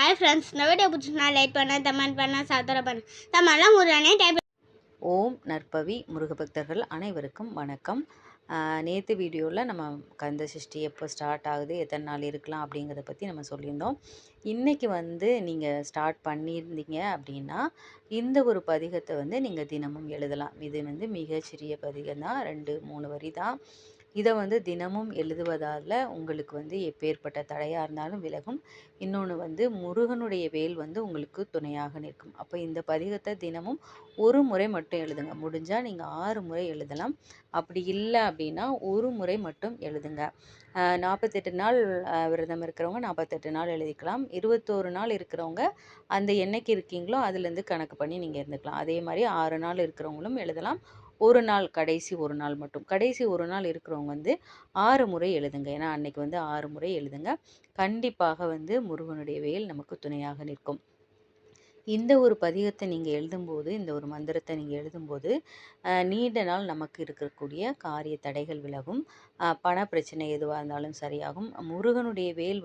Hi friends, இந்த video பிடிச்சிருந்தா like பண்ண, கமெண்ட் பண்ண, சப்ஸ்கிரைப் பண்ண. தமிழ்லாம் முருகனே டைப். ஓம் நற்பவி முருகபக்தர்கள் அனைவருக்கும் வணக்கம். நேற்று வீடியோவில் நம்ம கந்த சஷ்டி எப்போ ஸ்டார்ட் ஆகுது, எத்தனை நாள் இருக்கலாம் அப்படிங்கிறத பற்றி நம்ம சொல்லியிருந்தோம். இன்றைக்கி நீங்கள் ஸ்டார்ட் பண்ணியிருந்தீங்க அப்படின்னா இந்த ஒரு பதிகத்தை நீங்கள் தினமும் எழுதலாம். இது மிகச்சிறிய பதிகம் தான், 2-3 வரி தான். இதை தினமும் எழுதுவதால் உங்களுக்கு எப்பேற்பட்ட தடையாக இருந்தாலும் விலகும். இன்னொன்று முருகனுடைய வேல் உங்களுக்கு துணையாக நிற்கும். அப்போ இந்த பதிகத்தை தினமும் ஒரு முறை மட்டும் எழுதுங்க. முடிஞ்சால் நீங்கள் 6 முறை எழுதலாம். அப்படி இல்லை அப்படின்னா ஒரு முறை மட்டும் எழுதுங்க. 48 நாள் விரதம் இருக்கிறவங்க 48 நாள் எழுதிக்கலாம். 21 நாள் இருக்கிறவங்க அந்த என்னைக்கு இருக்கீங்களோ அதுலேருந்து கணக்கு பண்ணி நீங்கள் இருந்துக்கலாம். அதே மாதிரி 6 நாள் இருக்கிறவங்களும் எழுதலாம். ஒரு நாள், கடைசி ஒரு நாள் மட்டும். கடைசி ஒரு நாள் இருக்கிறவங்க 6 முறை எழுதுங்க. ஏன்னா அன்னைக்கு 6 முறை எழுதுங்க. கண்டிப்பாக முருகனுடைய வேல் நமக்கு துணையாக நிற்கும். இந்த ஒரு பதிகத்தை நீங்கள் எழுதும்போது, இந்த ஒரு மந்திரத்தை நீங்கள் எழுதும்போது நீண்ட நாள் நமக்கு இருக்கக்கூடிய காரிய தடைகள் விலகும். பண பிரச்சனை எதுவாக இருந்தாலும் சரியாகும். முருகனுடைய வேல்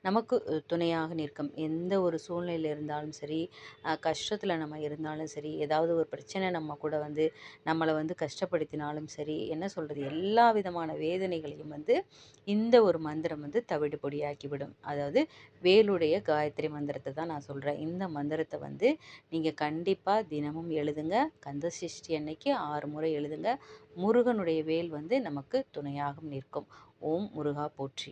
நமக்கு துணையாக நிற்கும். எந்த ஒரு சூழ்நிலையில் இருந்தாலும் சரி, கஷ்டத்தில் நம்ம இருந்தாலும் சரி, ஏதாவது ஒரு பிரச்சனை நம்ம கூட நம்மளை கஷ்டப்படுத்தினாலும் சரி, என்ன சொல்கிறது, எல்லா விதமான வேதனைகளையும் இந்த ஒரு மந்திரம் தவிடு பொடியாக்கிவிடும். அதாவது வேலுடைய காயத்ரி மந்திரத்தை தான் நான் சொல்கிறேன். இந்த மந்திரத்தை நீங்கள் கண்டிப்பாக தினமும் எழுதுங்க. கந்த சஷ்டி அன்னைக்கு 6 முறை எழுதுங்க. முருகனுடைய வேல் நமக்கு துணையாக நிற்கும். ஓம் முருகா போற்றி.